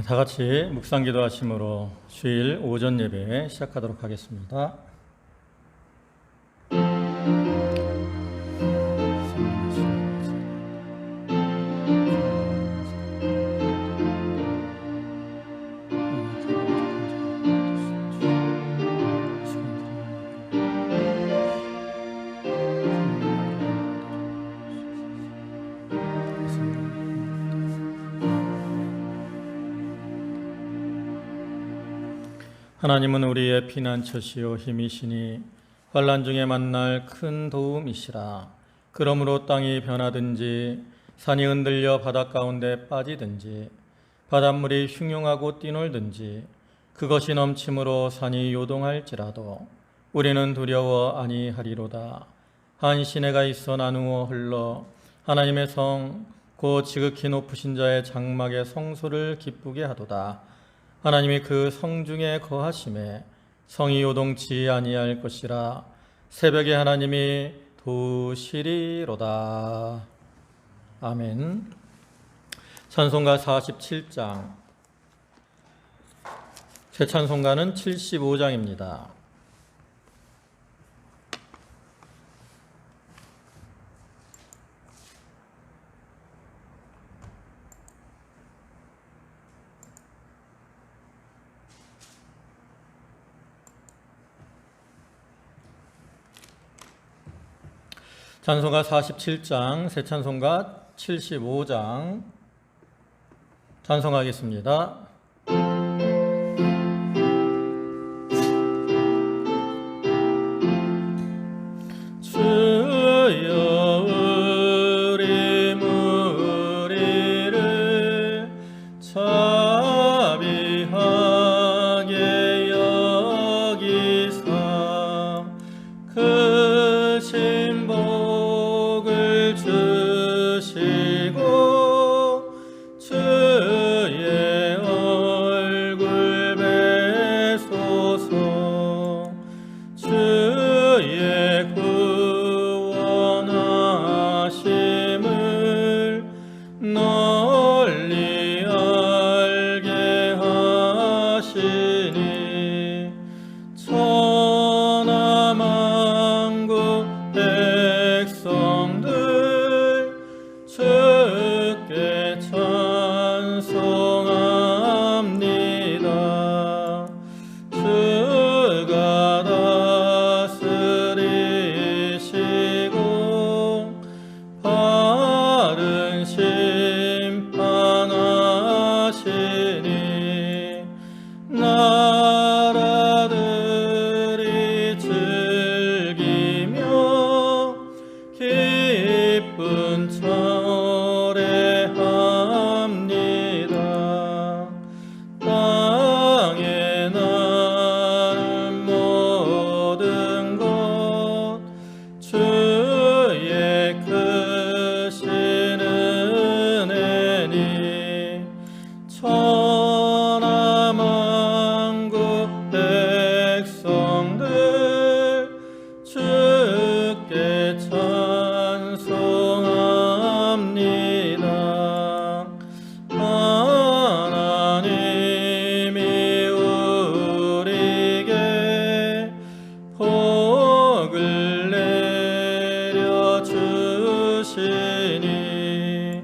다 같이 묵상 기도하심으로 주일 오전 예배 시작하도록 하겠습니다. 하나님은 우리의 피난처시요 힘이시니 환난 중에 만날 큰 도움이시라. 그러므로 땅이 변하든지 산이 흔들려 바닷 가운데 빠지든지 바닷물이 흉흉하고 뛰놀든지 그것이 넘침으로 산이 요동할지라도 우리는 두려워 아니하리로다. 한 시내가 있어 나누어 흘러 하나님의 성 곧 지극히 높으신 자의 장막의 성소를 기쁘게 하도다. 하나님이 그 성중에 거하심에 성이 요동치 아니할 것이라. 새벽에 하나님이 도우시리로다. 아멘. 찬송가 47장. 새 찬송가는 75장입니다. 찬송가 47장, 새 찬송가 75장 찬송하겠습니다. 주여 우리 무리를 자비하게 여기사 그 신복을 주시고 주의 얼굴 뵈소서. 주의 구원하심을 널리 알게 하시니 천하 만국 백성들 주께 찬송합니다. 주가 다스리시고 바른 심판하시니 나라들이 즐기며 기쁜 철회합니다. 땅에 나는 모든 것 주의 크신 은혜니 천하 만국 백성들 주께 찬송합니다. 하나님이 우리에게 복을 내려주시니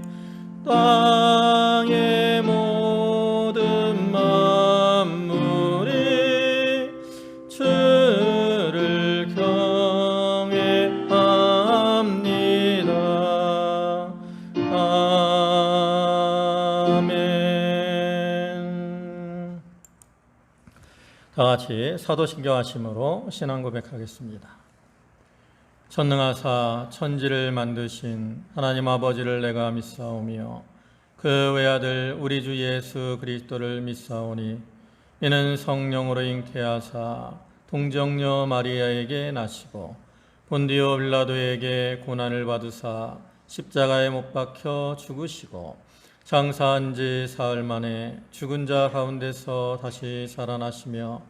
땅의 모든 만물이 주를 경외합니다. 아멘. 다 같이 사도신경 하심으로 신앙 고백하겠습니다. 전능하사 천지를 만드신 하나님 아버지를 내가 믿사오며 그 외아들 우리 주 예수 그리스도를 믿사오니 이는 성령으로 잉태하사 동정녀 마리아에게 나시고 본디오 빌라도에게 고난을 받으사 십자가에 못 박혀 죽으시고 장사한 지 사흘 만에 죽은 자 가운데서 다시 살아나시며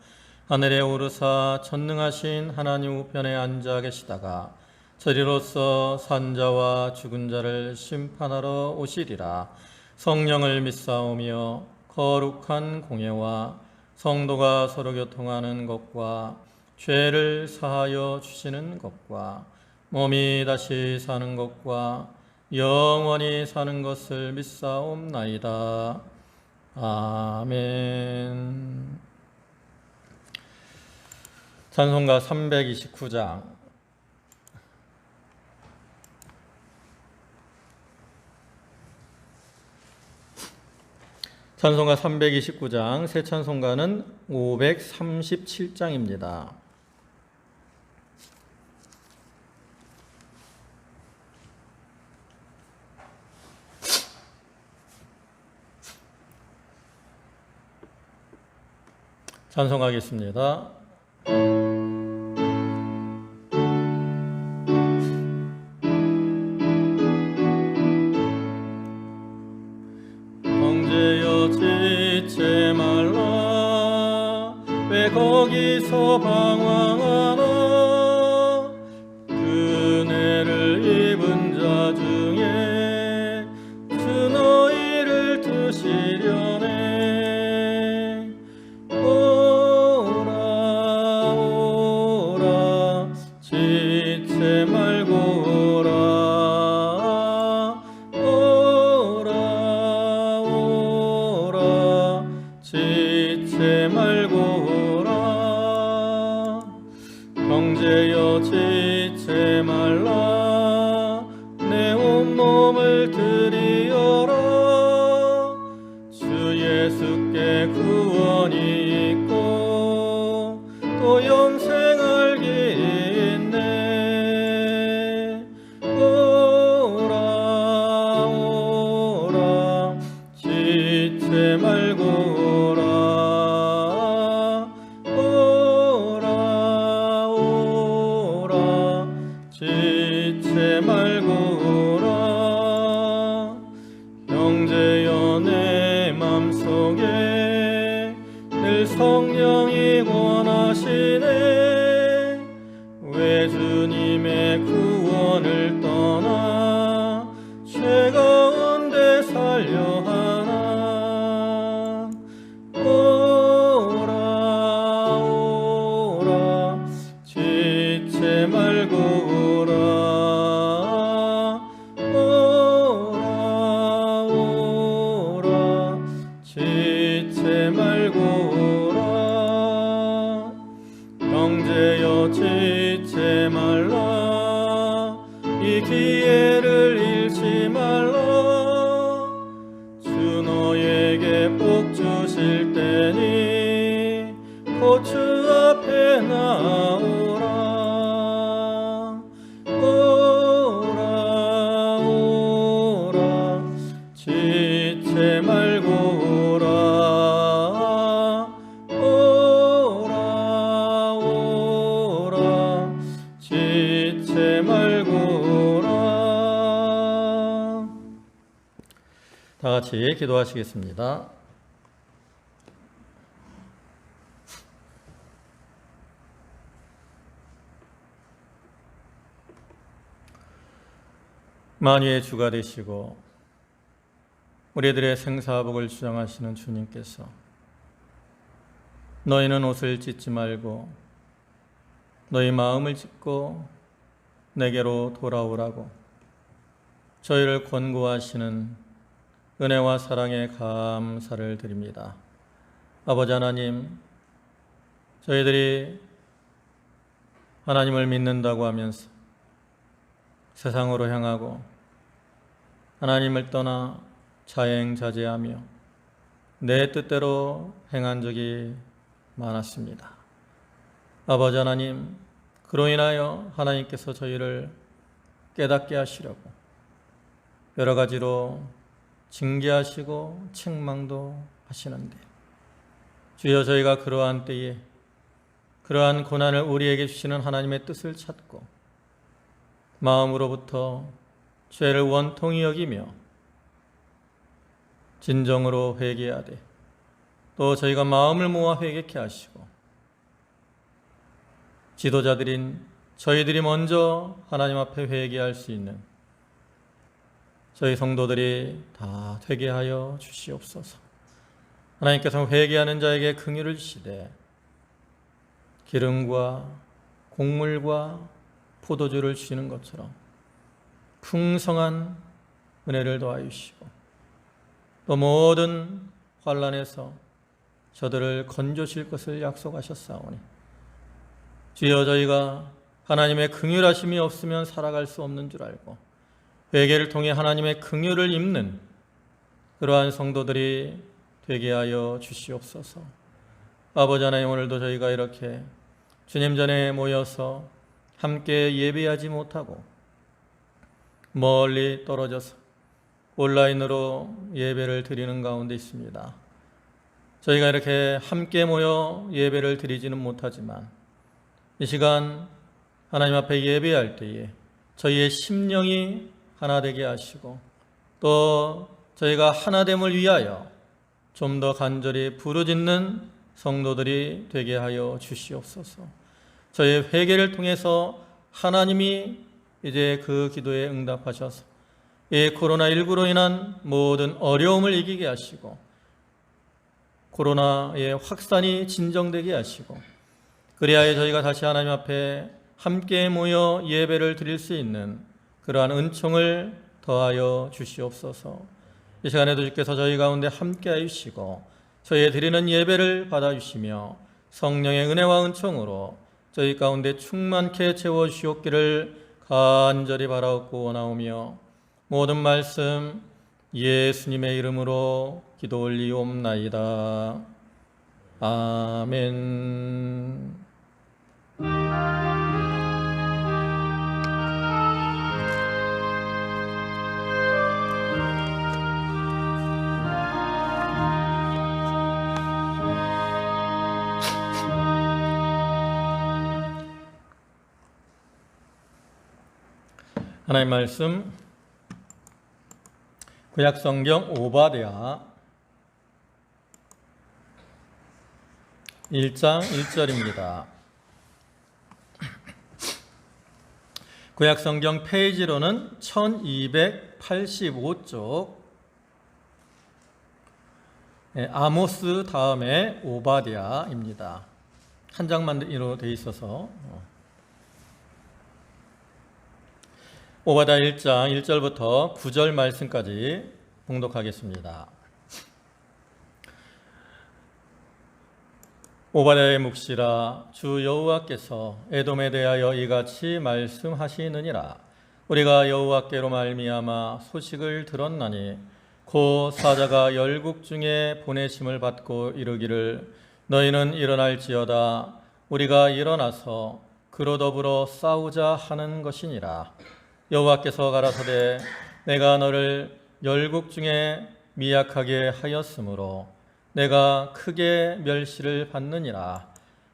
하늘에 오르사 전능하신 하나님 우편에 앉아 계시다가 저리로서 산자와 죽은 자를 심판하러 오시리라. 성령을 믿사오며 거룩한 공예와 성도가 서로 교통하는 것과 죄를 사하여 주시는 것과 몸이 다시 사는 것과 영원히 사는 것을 믿사옵나이다. 아멘. 찬송가 329장. 찬송가 329장, 새 찬송가는 537장입니다. 찬송하겠습니다. 형제여 지체 말라 왜 거기서 방황하나 은혜를 입은 자 중에 주 너희를 드시려네 지체 말고 오라 지체 말고 오라 형제여 지체 말라 내 온몸을 드리어라 주 예수께 구원이 있고 또 영생을 지체 말고 오라 지체 말고 오라 형제여 내 맘속에 늘 성령이 원하시네 왜 주님의 구원을 떠나 죄 가운데 살려 하나 오라 지체 말고 오라 지체 말고 오라 형제여 지체 말라 이 기회를 잃지 말라 주 너에게 복 주실 때니 곧 주 앞에 나오라 오라 지체 말고 오라 지체 말고 오라 다 같이 기도하시겠습니다. 만유의 주가 되시고 우리들의 생사복을 주장하시는 주님께서 너희는 옷을 찢지 말고 너희 마음을 찢고 내게로 돌아오라고 저희를 권고하시는 은혜와 사랑에 감사를 드립니다. 아버지 하나님, 저희들이 하나님을 믿는다고 하면서 세상으로 향하고 하나님을 떠나 자행자제하며 내 뜻대로 행한 적이 많았습니다. 아버지 하나님, 그로 인하여 하나님께서 저희를 깨닫게 하시려고 여러 가지로 징계하시고 책망도 하시는데 주여 저희가 그러한 때에 그러한 고난을 우리에게 주시는 하나님의 뜻을 찾고 마음으로부터 죄를 원통히 여기며 진정으로 회개하되 또 저희가 마음을 모아 회개케 하시고 지도자들인 저희들이 먼저 하나님 앞에 회개할 수 있는 저희 성도들이 다 되게 하여 주시옵소서. 하나님께서 회개하는 자에게 긍휼을 주시되 기름과 곡물과 포도주를 주시는 것처럼 풍성한 은혜를 더하여 주시고 또 모든 환난에서 저들을 건져주실 것을 약속하셨사오니 주여, 저희가 하나님의 긍휼하심이 없으면 살아갈 수 없는 줄 알고 회개를 통해 하나님의 긍휼을 입는 그러한 성도들이 되게 하여 주시옵소서. 아버지 하나님, 오늘도 저희가 이렇게 주님 전에 모여서 함께 예배하지 못하고 멀리 떨어져서 온라인으로 예배를 드리는 가운데 있습니다. 저희가 이렇게 함께 모여 예배를 드리지는 못하지만 이 시간 하나님 앞에 예배할 때에 저희의 심령이 하나 되게 하시고 또 저희가 하나됨을 위하여 좀 더 간절히 부르짖는 성도들이 되게 하여 주시옵소서. 저희의 회개를 통해서 하나님이 이제 그 기도에 응답하셔서 이 코로나19로 인한 모든 어려움을 이기게 하시고 코로나의 확산이 진정되게 하시고 그리하여 저희가 다시 하나님 앞에 함께 모여 예배를 드릴 수 있는 그러한 은총을 더하여 주시옵소서. 이 시간에도 주께서 저희 가운데 함께 하시고 저희의 드리는 예배를 받아주시며 성령의 은혜와 은총으로 저희 가운데 충만케 채워주시옵기를 간절히 바라옵고 원하오며 모든 말씀 예수님의 이름으로 기도 올리옵나이다. 아멘. 하나님 말씀 구약성경 오바댜 1장 1절입니다. 구약성경 페이지로는 1285쪽, 아모스 다음에 오바댜입니다. 한 장만으로 되어 있어서 오바댜 1장 1절부터 9절 말씀까지 봉독하겠습니다. 오바댜의 묵시라. 주 여호와께서 에돔에 대하여 이같이 말씀하시느니라. 우리가 여호와께로 말미암아 소식을 들었나니 곧 사자가 열국 중에 보내심을 받고 이르기를 너희는 일어날지어다. 우리가 일어나서 그로 더불어 싸우자 하는 것이니라. 여호와께서 가라사대 내가 너를 열국 중에 미약하게 하였으므로 내가 크게 멸시를 받느니라.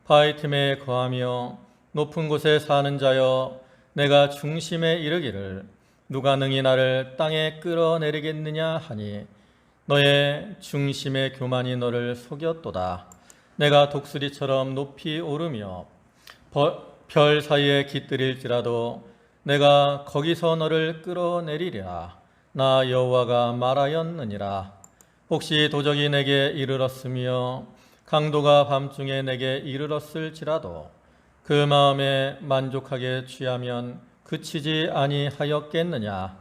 바위 틈에 거하며 높은 곳에 사는 자여, 내가 중심에 이르기를 누가 능히 나를 땅에 끌어내리겠느냐 하니 너의 중심의 교만이 너를 속였도다. 내가 독수리처럼 높이 오르며 별 사이에 깃들일지라도 내가 거기서 너를 끌어내리리라. 나 여호와가 말하였느니라. 혹시 도적이 내게 이르렀으며 강도가 밤중에 내게 이르렀을지라도 그 마음에 만족하게 취하면 그치지 아니하였겠느냐.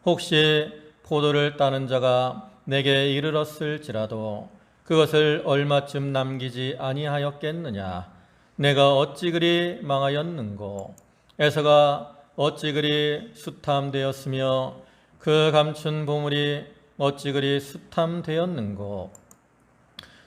혹시 포도를 따는 자가 내게 이르렀을지라도 그것을 얼마쯤 남기지 아니하였겠느냐. 내가 어찌 그리 망하였는고. 에서가 어찌 그리 수탐되었으며 그 감춘 보물이 어찌 그리 수탐되었는고.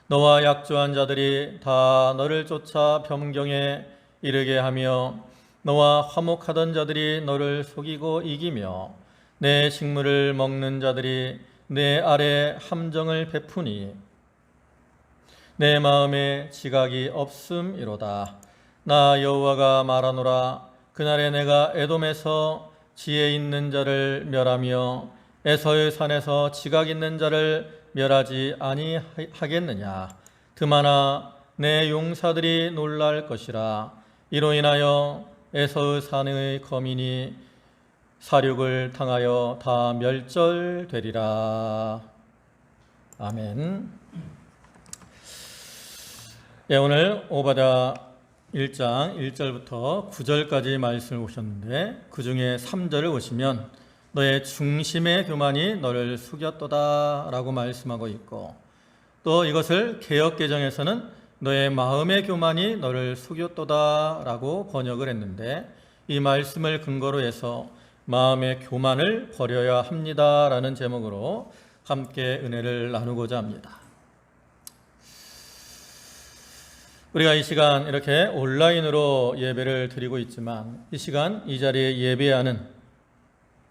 너와 약조한 자들이 다 너를 쫓아 변경에 이르게 하며 너와 화목하던 자들이 너를 속이고 이기며 내 식물을 먹는 자들이 내 아래 함정을 베푸니 내 마음에 지각이 없음이로다. 나 여호와가 말하노라. 그날에 내가 에돔에서 지혜 있는 자를 멸하며 에서의 산에서 지각 있는 자를 멸하지 아니하겠느냐. 드마나 내 용사들이 놀랄 것이라. 이로 인하여 에서의 산의 거민이 사륙을 당하여 다 멸절되리라. 아멘. 예, 오늘 오바댜 1장 1절부터 9절까지 말씀을 보셨는데 그 중에 3절을 보시면 너의 중심의 교만이 너를 숙였도다 라고 말씀하고 있고, 또 이것을 개역개정에서는 너의 마음의 교만이 너를 숙였도다 라고 번역을 했는데, 이 말씀을 근거로 해서 마음의 교만을 버려야 합니다 라는 제목으로 함께 은혜를 나누고자 합니다. 우리가 이 시간 이렇게 온라인으로 예배를 드리고 있지만, 이 시간 이 자리에 예배하는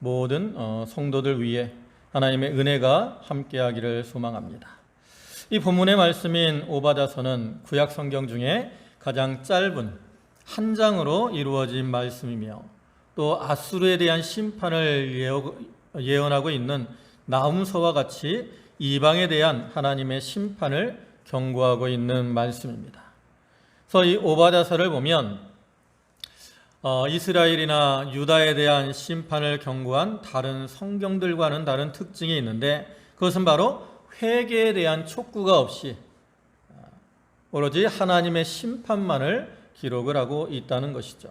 모든 성도들 위해 하나님의 은혜가 함께하기를 소망합니다. 이 본문의 말씀인 오바댜서는 구약 성경 중에 가장 짧은 한 장으로 이루어진 말씀이며, 또 아수르에 대한 심판을 예언하고 있는 나훔서와 같이 이방에 대한 하나님의 심판을 경고하고 있는 말씀입니다. 그래서 이 오바댜서를 보면 이스라엘이나 유다에 대한 심판을 경고한 다른 성경들과는 다른 특징이 있는데, 그것은 바로 회개에 대한 촉구가 없이 오로지 하나님의 심판만을 기록을 하고 있다는 것이죠.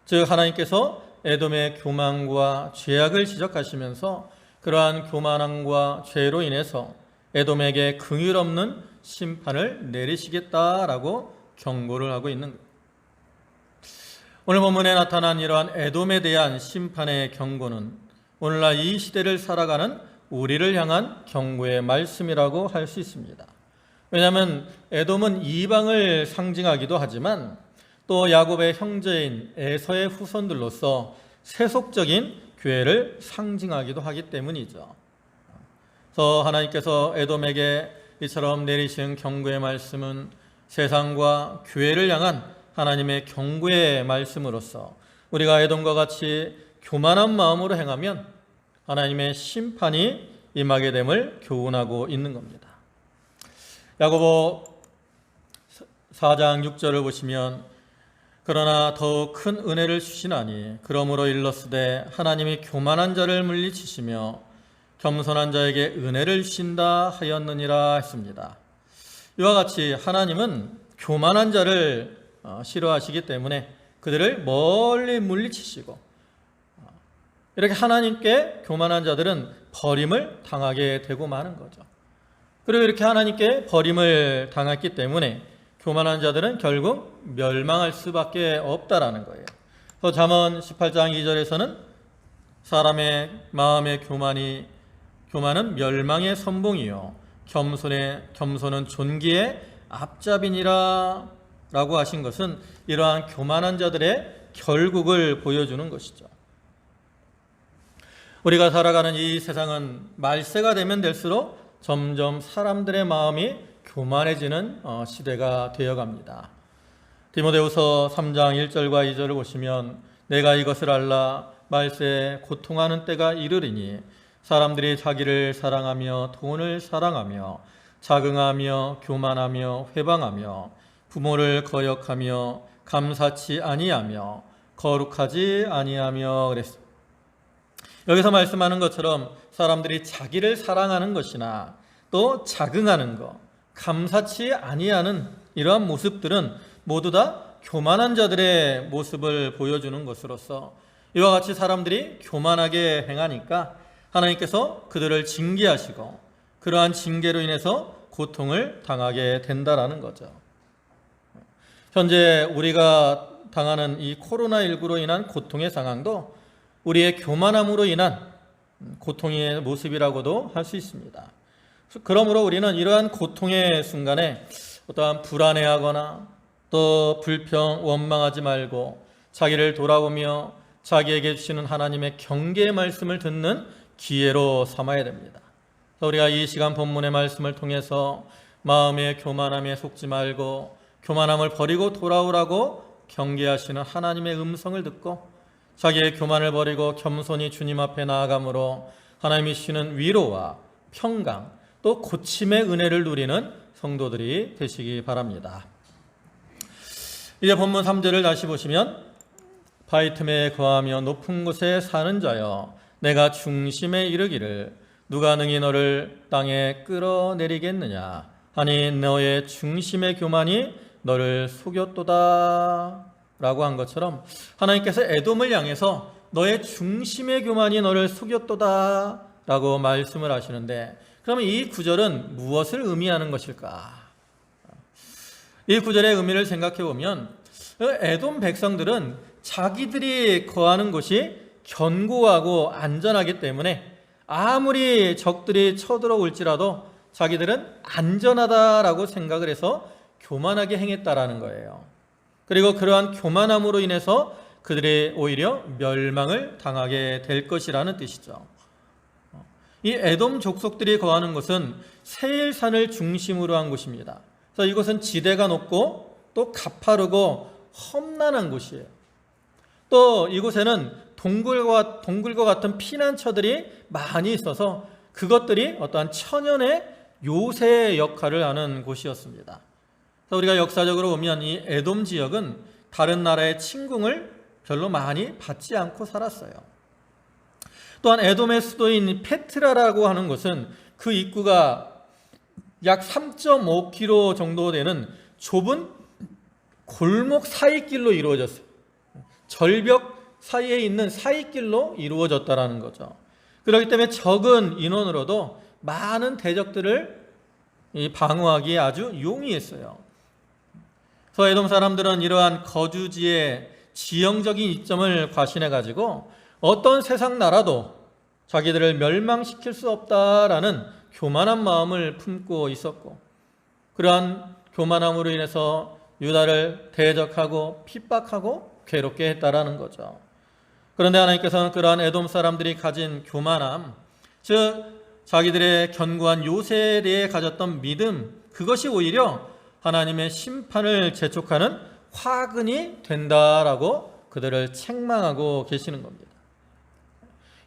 즉, 하나님께서 에돔의 교만과 죄악을 지적하시면서 그러한 교만함과 죄로 인해서 에돔에게 긍휼 없는 심판을 내리시겠다라고 경고를 하고 있는 거예요. 오늘 본문에 나타난 이러한 에돔에 대한 심판의 경고는 오늘날 이 시대를 살아가는 우리를 향한 경고의 말씀이라고 할 수 있습니다. 왜냐하면 에돔은 이방을 상징하기도 하지만 또 야곱의 형제인 에서의 후손들로서 세속적인 교회를 상징하기도 하기 때문이죠. 그래서 하나님께서 에돔에게 이처럼 내리신 경고의 말씀은 세상과 교회를 향한 하나님의 경고의 말씀으로서 우리가 에돔과 같이 교만한 마음으로 행하면 하나님의 심판이 임하게 됨을 교훈하고 있는 겁니다. 야고보 4장 6절을 보시면 그러나 더욱 큰 은혜를 주시나니 그러므로 일렀으되 하나님이 교만한 자를 물리치시며 겸손한 자에게 은혜를 주신다 하였느니라 했습니다. 이와 같이 하나님은 교만한 자를 싫어하시기 때문에 그들을 멀리 물리치시고, 이렇게 하나님께 교만한 자들은 버림을 당하게 되고 마는 거죠. 그리고 이렇게 하나님께 버림을 당했기 때문에 교만한 자들은 결국 멸망할 수밖에 없다라는 거예요. 그래서 잠언 18장 2절에서는 사람의 마음의 교만은 멸망의 선봉이요 겸손은 존귀의 앞잡이니라 라고 하신 것은 이러한 교만한 자들의 결국을 보여주는 것이죠. 우리가 살아가는 이 세상은 말세가 되면 될수록 점점 사람들의 마음이 교만해지는 시대가 되어갑니다. 디모데후서 3장 1절과 2절을 보시면 내가 이것을 알라 말세에 고통하는 때가 이르리니 사람들이 자기를 사랑하며 돈을 사랑하며 자긍하며 교만하며 회방하며 부모를 거역하며 감사치 아니하며 거룩하지 아니하며 그랬습니다. 여기서 말씀하는 것처럼 사람들이 자기를 사랑하는 것이나 또 자긍하는 것, 감사치 아니하는 이러한 모습들은 모두 다 교만한 자들의 모습을 보여주는 것으로서 이와 같이 사람들이 교만하게 행하니까 하나님께서 그들을 징계하시고 그러한 징계로 인해서 고통을 당하게 된다라는 거죠. 현재 우리가 당하는 이 코로나19로 인한 고통의 상황도 우리의 교만함으로 인한 고통의 모습이라고도 할 수 있습니다. 그러므로 우리는 이러한 고통의 순간에 어떠한 불안해하거나 또 불평, 원망하지 말고 자기를 돌아보며 자기에게 주시는 하나님의 경계의 말씀을 듣는 기회로 삼아야 됩니다. 우리가 이 시간 본문의 말씀을 통해서 마음의 교만함에 속지 말고 교만함을 버리고 돌아오라고 경계하시는 하나님의 음성을 듣고 자기의 교만을 버리고 겸손히 주님 앞에 나아감으로 하나님이 주시는 위로와 평강 또 고침의 은혜를 누리는 성도들이 되시기 바랍니다. 이제 본문 3절을 다시 보시면 바위 틈에 거하며 높은 곳에 사는 자여 내가 중심에 이르기를 누가 능히 너를 땅에 끌어내리겠느냐 하니 너의 중심의 교만이 너를 속였도다 라고 한 것처럼 하나님께서 에돔을 향해서 너의 중심의 교만이 너를 속였도다 라고 말씀을 하시는데, 그러면 이 구절은 무엇을 의미하는 것일까? 이 구절의 의미를 생각해 보면 에돔 백성들은 자기들이 거하는 곳이 견고하고 안전하기 때문에 아무리 적들이 쳐들어올지라도 자기들은 안전하다라고 생각을 해서 교만하게 행했다라는 거예요. 그리고 그러한 교만함으로 인해서 그들이 오히려 멸망을 당하게 될 것이라는 뜻이죠. 이 에돔 족속들이 거하는 곳은 세일산을 중심으로 한 곳입니다. 그래서 이곳은 지대가 높고 또 가파르고 험난한 곳이에요. 또 이곳에는 동굴과 같은 피난처들이 많이 있어서 그것들이 어떠한 천연의 요새 역할을 하는 곳이었습니다. 그래서 우리가 역사적으로 보면 이 에돔 지역은 다른 나라의 침공을 별로 많이 받지 않고 살았어요. 또한 에돔의 수도인 페트라라고 하는 곳은 그 입구가 약 3.5km 정도 되는 좁은 골목 사이길로 이루어졌어요. 절벽 사이에 있는 사이길로 이루어졌다라는 거죠. 그렇기 때문에 적은 인원으로도 많은 대적들을 방어하기에 아주 용이했어요. 그래서 에돔 사람들은 이러한 거주지의 지형적인 이점을 과신해 가지고 어떤 세상 나라도 자기들을 멸망시킬 수 없다라는 교만한 마음을 품고 있었고, 그러한 교만함으로 인해서 유다를 대적하고 핍박하고 괴롭게 했다라는 거죠. 그런데 하나님께서는 그러한 에돔 사람들이 가진 교만함, 즉 자기들의 견고한 요새에 대해 가졌던 믿음, 그것이 오히려 하나님의 심판을 재촉하는 화근이 된다라고 그들을 책망하고 계시는 겁니다.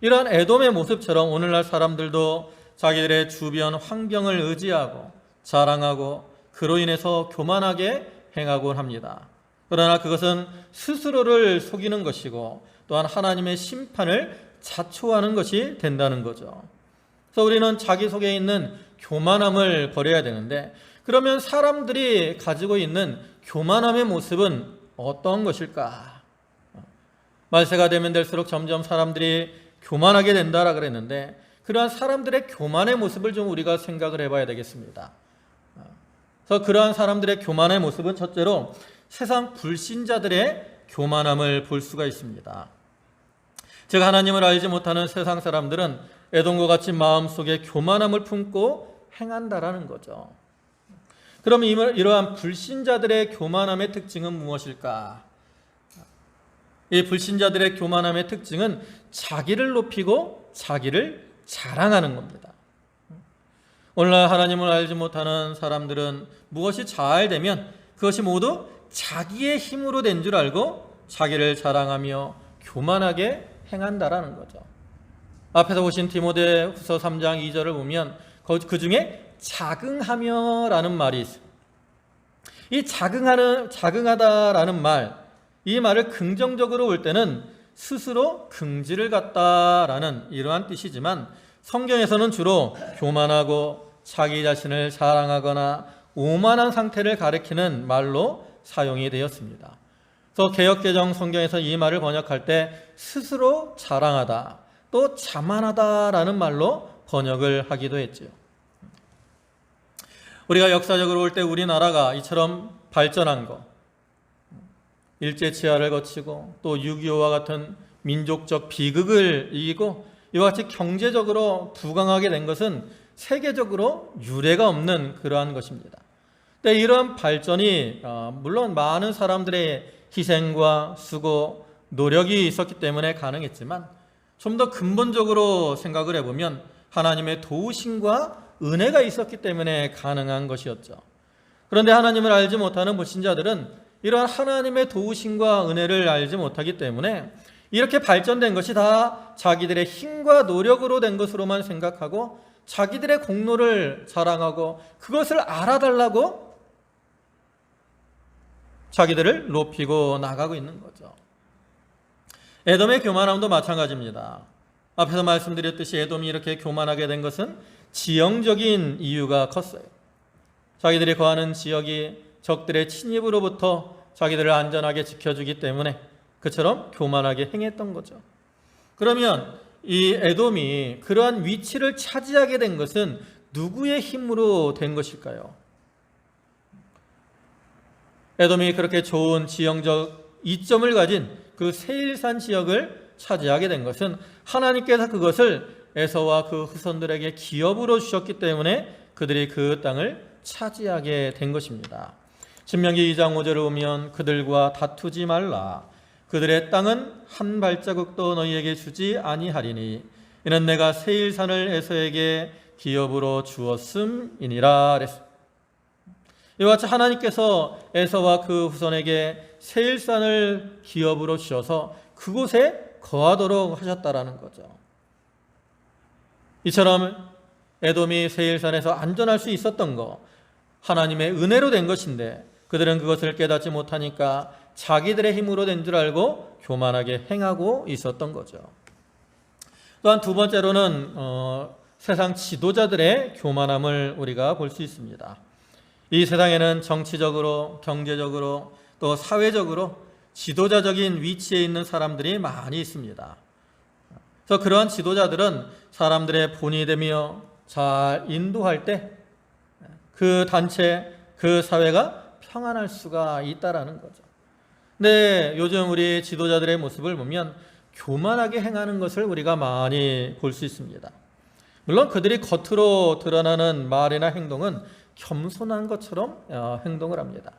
이러한 에돔의 모습처럼 오늘날 사람들도 자기들의 주변 환경을 의지하고 자랑하고 그로 인해서 교만하게 행하곤 합니다. 그러나 그것은 스스로를 속이는 것이고 또한 하나님의 심판을 자초하는 것이 된다는 거죠. 그래서 우리는 자기 속에 있는 교만함을 버려야 되는데, 그러면 사람들이 가지고 있는 교만함의 모습은 어떤 것일까? 말세가 되면 될수록 점점 사람들이 교만하게 된다라 그랬는데, 그러한 사람들의 교만의 모습을 좀 우리가 생각을 해봐야 되겠습니다. 그래서 그러한 사람들의 교만의 모습은 첫째로 세상 불신자들의 교만함을 볼 수가 있습니다. 즉 하나님을 알지 못하는 세상 사람들은 에돔과 같이 마음속에 교만함을 품고 행한다라는 거죠. 그러면 이러한 불신자들의 교만함의 특징은 무엇일까? 이 불신자들의 교만함의 특징은 자기를 높이고 자기를 자랑하는 겁니다. 오늘날 하나님을 알지 못하는 사람들은 무엇이 잘 되면 그것이 모두 자기의 힘으로 된 줄 알고 자기를 자랑하며 교만하게 행한다라는 거죠. 앞에서 보신 디모데후서 3장 2절을 보면 그 중에 자긍하며라는 말이 있어요. 이 자긍하다라는 말, 이 말을 긍정적으로 볼 때는 스스로 긍지를 갖다라는 이러한 뜻이지만, 성경에서는 주로 교만하고 자기 자신을 자랑하거나 오만한 상태를 가리키는 말로 사용이 되었습니다. 그래서 개역개정 성경에서 이 말을 번역할 때 스스로 자랑하다, 또 자만하다라는 말로 번역을 하기도 했죠. 우리가 역사적으로 볼 때 우리나라가 이처럼 발전한 것, 일제치하를 거치고 또 6.25와 같은 민족적 비극을 이기고 이와 같이 경제적으로 부강하게 된 것은 세계적으로 유례가 없는 그러한 것입니다. 근데 이러한 발전이 물론 많은 사람들의 희생과 수고, 노력이 있었기 때문에 가능했지만, 좀 더 근본적으로 생각을 해보면 하나님의 도우심과 은혜가 있었기 때문에 가능한 것이었죠. 그런데 하나님을 알지 못하는 불신자들은 이러한 하나님의 도우심과 은혜를 알지 못하기 때문에 이렇게 발전된 것이 다 자기들의 힘과 노력으로 된 것으로만 생각하고 자기들의 공로를 자랑하고 그것을 알아달라고 자기들을 높이고 나가고 있는 거죠. 에돔의 교만함도 마찬가지입니다. 앞에서 말씀드렸듯이 에돔이 이렇게 교만하게 된 것은 지형적인 이유가 컸어요. 자기들이 거하는 지역이 적들의 침입으로부터 자기들을 안전하게 지켜주기 때문에 그처럼 교만하게 행했던 거죠. 그러면 이 에돔이 그러한 위치를 차지하게 된 것은 누구의 힘으로 된 것일까요? 에돔이 그렇게 좋은 지형적 이점을 가진 그 세일산 지역을 차지하게 된 것은 하나님께서 그것을 에서와 그 후손들에게 기업으로 주셨기 때문에 그들이 그 땅을 차지하게 된 것입니다. 신명기 2장 5절을 보면 그들과 다투지 말라. 그들의 땅은 한 발자국도 너희에게 주지 아니하리니 이는 내가 세일산을 에서에게 기업으로 주었음이니라 그랬습니다. 이와 같이 하나님께서 에서와 그 후손에게 세일산을 기업으로 주셔서 그곳에 거하도록 하셨다라는 거죠. 이처럼 에돔이 세일산에서 안전할 수 있었던 거 하나님의 은혜로 된 것인데 그들은 그것을 깨닫지 못하니까 자기들의 힘으로 된 줄 알고 교만하게 행하고 있었던 거죠. 또한 두 번째로는 세상 지도자들의 교만함을 우리가 볼 수 있습니다. 이 세상에는 정치적으로, 경제적으로, 또 사회적으로 지도자적인 위치에 있는 사람들이 많이 있습니다. 그래서 그러한 지도자들은 사람들의 본이 되며 잘 인도할 때 그 단체, 그 사회가 평안할 수가 있다라는 거죠. 근데 요즘 우리 지도자들의 모습을 보면 교만하게 행하는 것을 우리가 많이 볼 수 있습니다. 물론 그들이 겉으로 드러나는 말이나 행동은 겸손한 것처럼 행동을 합니다.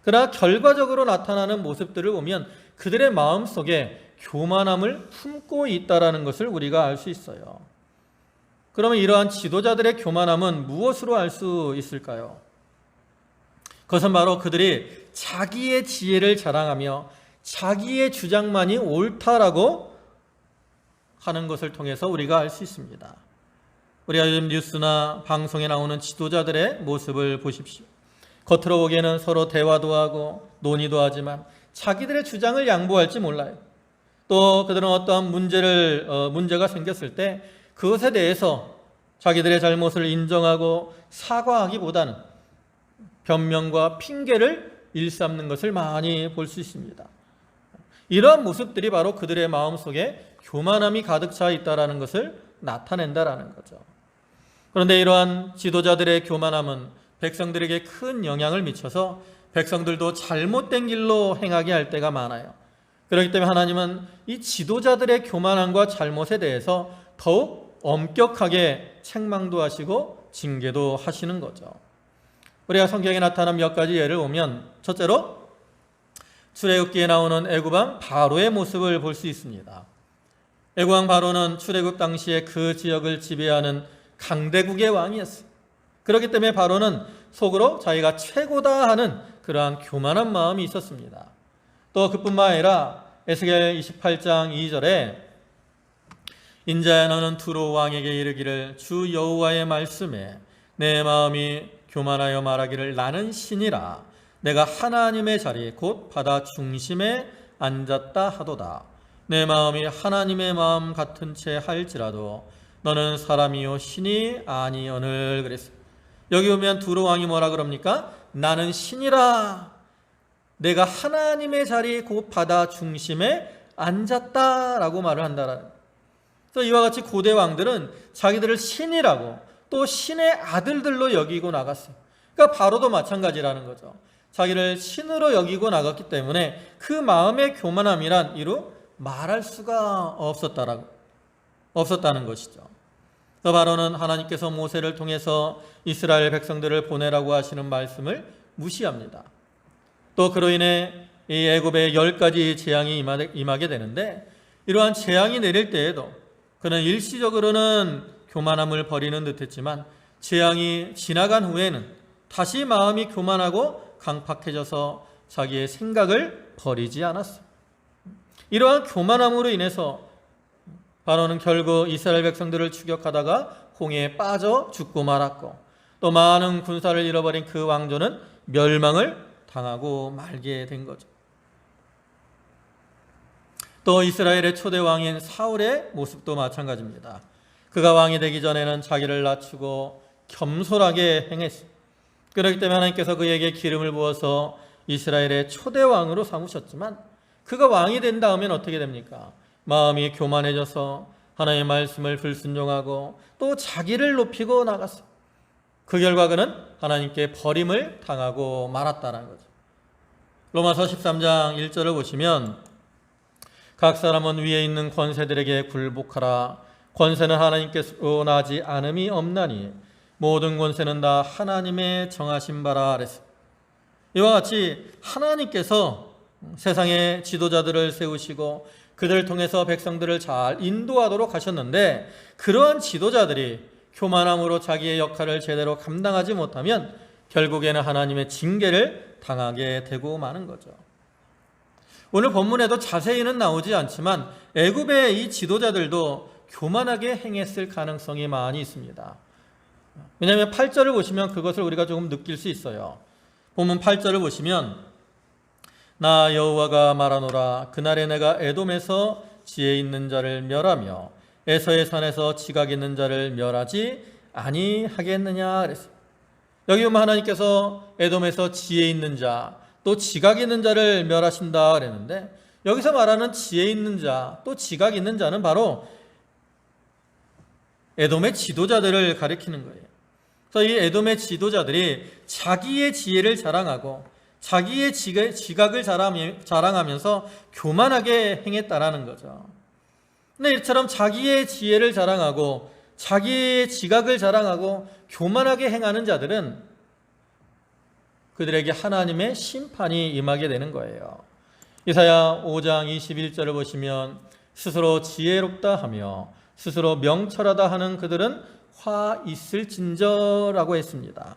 그러나 결과적으로 나타나는 모습들을 보면 그들의 마음속에 교만함을 품고 있다는 것을 우리가 알 수 있어요. 그러면 이러한 지도자들의 교만함은 무엇으로 알 수 있을까요? 그것은 바로 그들이 자기의 지혜를 자랑하며 자기의 주장만이 옳다라고 하는 것을 통해서 우리가 알 수 있습니다. 우리가 요즘 뉴스나 방송에 나오는 지도자들의 모습을 보십시오. 겉으로 보기에는 서로 대화도 하고 논의도 하지만 자기들의 주장을 양보할지 몰라요. 또 그들은 어떠한 문제가 생겼을 때 그것에 대해서 자기들의 잘못을 인정하고 사과하기보다는 변명과 핑계를 일삼는 것을 많이 볼 수 있습니다. 이러한 모습들이 바로 그들의 마음속에 교만함이 가득 차 있다는 것을 나타낸다라는 거죠. 그런데 이러한 지도자들의 교만함은 백성들에게 큰 영향을 미쳐서 백성들도 잘못된 길로 행하게 할 때가 많아요. 그렇기 때문에 하나님은 이 지도자들의 교만함과 잘못에 대해서 더욱 엄격하게 책망도 하시고 징계도 하시는 거죠. 우리가 성경에 나타난 몇 가지 예를 보면 첫째로 출애굽기에 나오는 애굽왕 바로의 모습을 볼 수 있습니다. 애굽왕 바로는 출애굽 당시에 그 지역을 지배하는 강대국의 왕이었어요. 그렇기 때문에 바로는 속으로 자기가 최고다 하는 그러한 교만한 마음이 있었습니다. 또 그뿐만 아니라 에스겔 28장 2절에 인자야 너는 두로 왕에게 이르기를 주 여호와의 말씀에 내 마음이 교만하여 말하기를 나는 신이라 내가 하나님의 자리 곧 바다 중심에 앉았다 하도다. 내 마음이 하나님의 마음 같은 채 할지라도 너는 사람이요 신이 아니오늘 그랬어요. 여기 보면 두로 왕이 뭐라 그럽니까? 나는 신이라 내가 하나님의 자리 곧 바다 중심에 앉았다라고 말을 한다라는. 그래서 이와 같이 고대 왕들은 자기들을 신이라고 또 신의 아들들로 여기고 나갔어요. 그러니까 바로도 마찬가지라는 거죠. 자기를 신으로 여기고 나갔기 때문에 그 마음의 교만함이란 이루 말할 수가 없었다는 것이죠. 또 바로는 하나님께서 모세를 통해서 이스라엘 백성들을 보내라고 하시는 말씀을 무시합니다. 또 그로 인해 이 애굽에 10가지 재앙이 임하게 되는데 이러한 재앙이 내릴 때에도 그는 일시적으로는 교만함을 버리는 듯했지만 재앙이 지나간 후에는 다시 마음이 교만하고 강팍해져서 자기의 생각을 버리지 않았어요. 이러한 교만함으로 인해서 바로는 결국 이스라엘 백성들을 추격하다가 홍해에 빠져 죽고 말았고 또 많은 군사를 잃어버린 그 왕조는 멸망을 당하고 말게 된 거죠. 또 이스라엘의 초대 왕인 사울의 모습도 마찬가지입니다. 그가 왕이 되기 전에는 자기를 낮추고 겸손하게 행했습니다. 그렇기 때문에 하나님께서 그에게 기름을 부어서 이스라엘의 초대 왕으로 삼으셨지만 그가 왕이 된 다음엔 어떻게 됩니까? 마음이 교만해져서 하나님의 말씀을 불순종하고 또 자기를 높이고 나갔어요. 그 결과 그는 하나님께 버림을 당하고 말았다는 거죠. 로마서 13장 1절을 보시면 각 사람은 위에 있는 권세들에게 굴복하라. 권세는 하나님께서 나지 않음이 없나니 모든 권세는 다 하나님의 정하신 바라 그랬어요. 이와 같이 하나님께서 세상의 지도자들을 세우시고 그들을 통해서 백성들을 잘 인도하도록 하셨는데 그러한 지도자들이 교만함으로 자기의 역할을 제대로 감당하지 못하면 결국에는 하나님의 징계를 당하게 되고 마는 거죠. 오늘 본문에도 자세히는 나오지 않지만 애굽의 이 지도자들도 교만하게 행했을 가능성이 많이 있습니다. 왜냐하면 8절을 보시면 그것을 우리가 조금 느낄 수 있어요. 본문 8절을 보시면 나 여호와가 말하노라 그날에 내가 에돔에서 지혜 있는 자를 멸하며 에서의 산에서 지각 있는 자를 멸하지 아니하겠느냐 그랬어요. 여기 보면 하나님께서 에돔에서 지혜 있는 자, 또 지각 있는 자를 멸하신다 그랬는데 여기서 말하는 지혜 있는 자, 또 지각 있는 자는 바로 에돔의 지도자들을 가리키는 거예요. 그래서 이 에돔의 지도자들이 자기의 지혜를 자랑하고 자기의 지각을 자랑하면서 교만하게 행했다라는 거죠. 근데 이처럼 자기의 지혜를 자랑하고 자기의 지각을 자랑하고 교만하게 행하는 자들은 그들에게 하나님의 심판이 임하게 되는 거예요. 이사야 5장 21절을 보시면 스스로 지혜롭다 하며 스스로 명철하다 하는 그들은 화 있을진저라고 했습니다.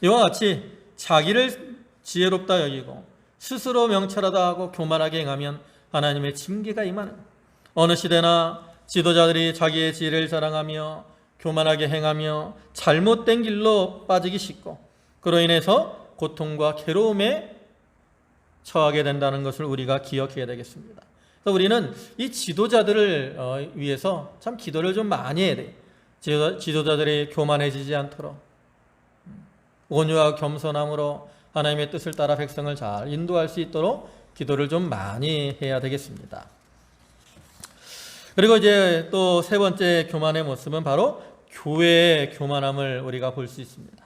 이와 같이 자기를 지혜롭다 여기고 스스로 명철하다 하고 교만하게 행하면 하나님의 징계가 임하는, 어느 시대나 지도자들이 자기의 지혜를 자랑하며 교만하게 행하며 잘못된 길로 빠지기 쉽고 그로 인해서 고통과 괴로움에 처하게 된다는 것을 우리가 기억해야 되겠습니다. 그래서 우리는 이 지도자들을 위해서 참 기도를 좀 많이 해야 돼요. 지도자들이 교만해지지 않도록 온유와 겸손함으로 하나님의 뜻을 따라 백성을 잘 인도할 수 있도록 기도를 좀 많이 해야 되겠습니다. 그리고 이제 또 세 번째 교만의 모습은 바로 교회의 교만함을 우리가 볼 수 있습니다.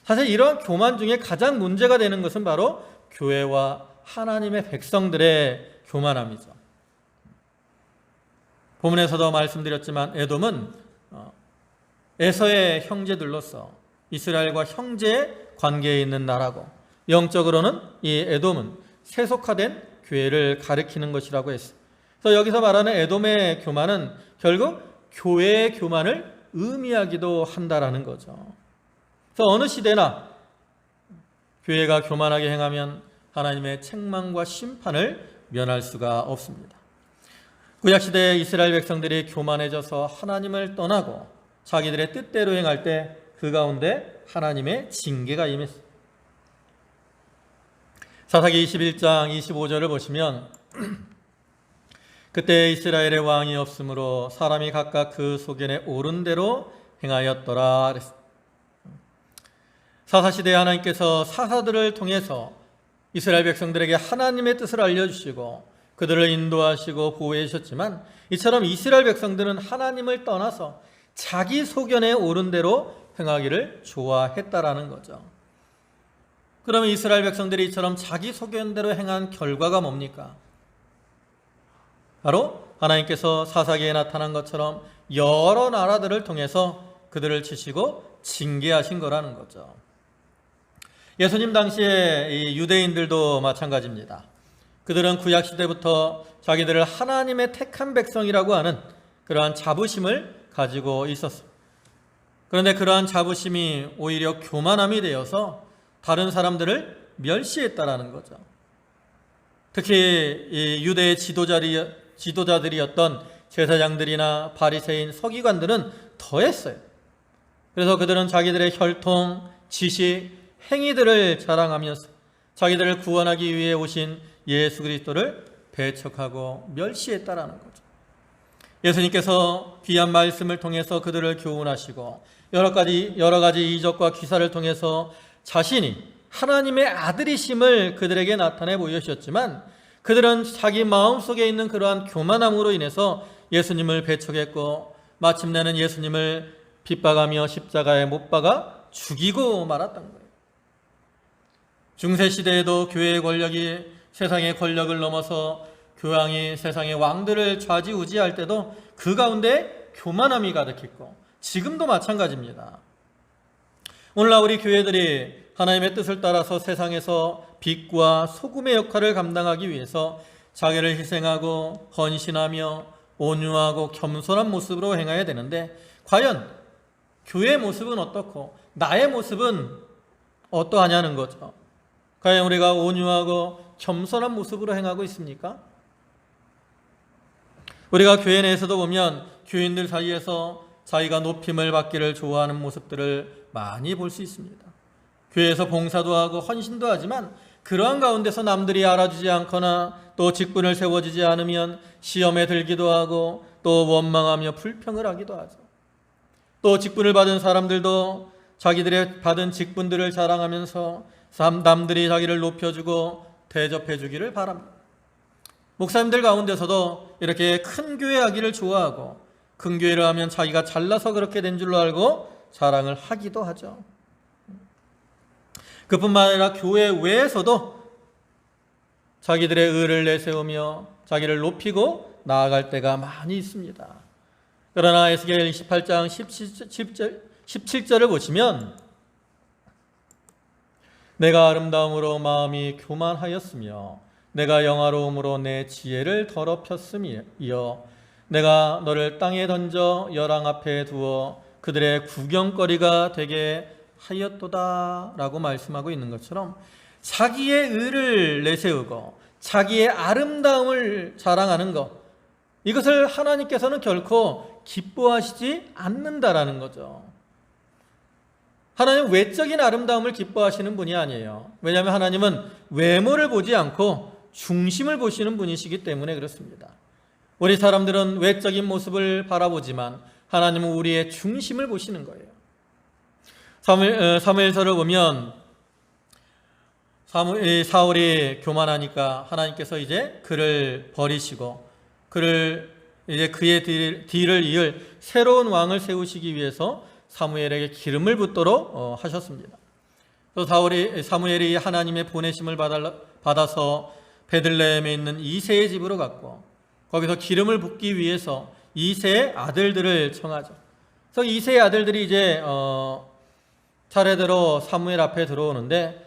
사실 이러한 교만 중에 가장 문제가 되는 것은 바로 교회와 하나님의 백성들의 교만함이죠. 본문에서도 말씀드렸지만 에돔은 에서의 형제들로서 이스라엘과 형제 관계에 있는 나라고 영적으로는 이 에돔은 세속화된 교회를 가리키는 것이라고 했어요. 그래서 여기서 말하는 에돔의 교만은 결국 교회의 교만을 의미하기도 한다라는 거죠. 그래서 어느 시대나 교회가 교만하게 행하면 하나님의 책망과 심판을 면할 수가 없습니다. 구약시대 이스라엘 백성들이 교만해져서 하나님을 떠나고 자기들의 뜻대로 행할 때 그 가운데 하나님의 징계가 임했습니다. 사사기 21장 25절을 보시면 그때 이스라엘의 왕이 없으므로 사람이 각각 그 소견에 옳은 대로 행하였더라. 사사시대에 하나님께서 사사들을 통해서 이스라엘 백성들에게 하나님의 뜻을 알려주시고 그들을 인도하시고 보호해 주셨지만 이처럼 이스라엘 백성들은 하나님을 떠나서 자기 소견에 옳은 대로 행하기를 좋아했다라는 거죠. 그러면 이스라엘 백성들이 이처럼 자기 소견대로 행한 결과가 뭡니까? 바로 하나님께서 사사기에 나타난 것처럼 여러 나라들을 통해서 그들을 치시고 징계하신 거라는 거죠. 예수님 당시에 이 유대인들도 마찬가지입니다. 그들은 구약시대부터 자기들을 하나님의 택한 백성이라고 하는 그러한 자부심을 가지고 있었습니다. 그런데 그러한 자부심이 오히려 교만함이 되어서 다른 사람들을 멸시했다라는 거죠. 특히 이 유대의 지도자들이었던 제사장들이나 바리새인, 서기관들은 더했어요. 그래서 그들은 자기들의 혈통, 지식, 행위들을 자랑하면서 자기들을 구원하기 위해 오신 예수 그리스도를 배척하고 멸시했다라는 거죠. 예수님께서 귀한 말씀을 통해서 그들을 교훈하시고 여러 가지 이적과 기사를 통해서 자신이 하나님의 아들이심을 그들에게 나타내 보여주셨지만 그들은 자기 마음속에 있는 그러한 교만함으로 인해서 예수님을 배척했고 마침내는 예수님을 핍박하며 십자가에 못 박아 죽이고 말았던 거예요. 중세시대에도 교회의 권력이 세상의 권력을 넘어서 교황이 세상의 왕들을 좌지우지할 때도 그 가운데 교만함이 가득했고 지금도 마찬가지입니다. 오늘날 우리 교회들이 하나님의 뜻을 따라서 세상에서 빛과 소금의 역할을 감당하기 위해서 자기를 희생하고 헌신하며 온유하고 겸손한 모습으로 행해야 되는데 과연 교회의 모습은 어떻고 나의 모습은 어떠하냐는 거죠. 과연 우리가 온유하고 겸손한 모습으로 행하고 있습니까? 우리가 교회 내에서도 보면 교인들 사이에서 자기가 높임을 받기를 좋아하는 모습들을 많이 볼 수 있습니다. 교회에서 봉사도 하고 헌신도 하지만 그러한 가운데서 남들이 알아주지 않거나 또 직분을 세워주지 않으면 시험에 들기도 하고 또 원망하며 불평을 하기도 하죠. 또 직분을 받은 사람들도 자기들의 받은 직분들을 자랑하면서 남들이 자기를 높여주고 대접해주기를 바랍니다. 목사님들 가운데서도 이렇게 큰 교회 하기를 좋아하고 큰 교회를 하면 자기가 잘나서 그렇게 된 줄로 알고 자랑을 하기도 하죠. 그뿐만 아니라 교회 외에서도 자기들의 의를 내세우며 자기를 높이고 나아갈 때가 많이 있습니다. 그러나 에스겔 28장 17절을 보시면 내가 아름다움으로 마음이 교만하였으며 내가 영화로움으로 내 지혜를 더럽혔으며 내가 너를 땅에 던져 열왕 앞에 두어 그들의 구경거리가 되게 하였도다 라고 말씀하고 있는 것처럼 자기의 의를 내세우고 자기의 아름다움을 자랑하는 것, 이것을 하나님께서는 결코 기뻐하시지 않는다라는 거죠. 하나님은 외적인 아름다움을 기뻐하시는 분이 아니에요. 왜냐하면 하나님은 외모를 보지 않고 중심을 보시는 분이시기 때문에 그렇습니다. 우리 사람들은 외적인 모습을 바라보지만 하나님은 우리의 중심을 보시는 거예요. 사무엘서를 보면 사울이 교만하니까 하나님께서 이제 그를 버리시고 그를 이제 그의 뒤를 이을 새로운 왕을 세우시기 위해서 사무엘에게 기름을 붓도록 하셨습니다. 또 사무엘이 하나님의 보내심을 받아서 베들레헴에 있는 이새의 집으로 갔고 거기서 기름을 붓기 위해서 이새의 아들들을 청하죠. 그래서 이새의 아들들이 이제 차례대로 사무엘 앞에 들어오는데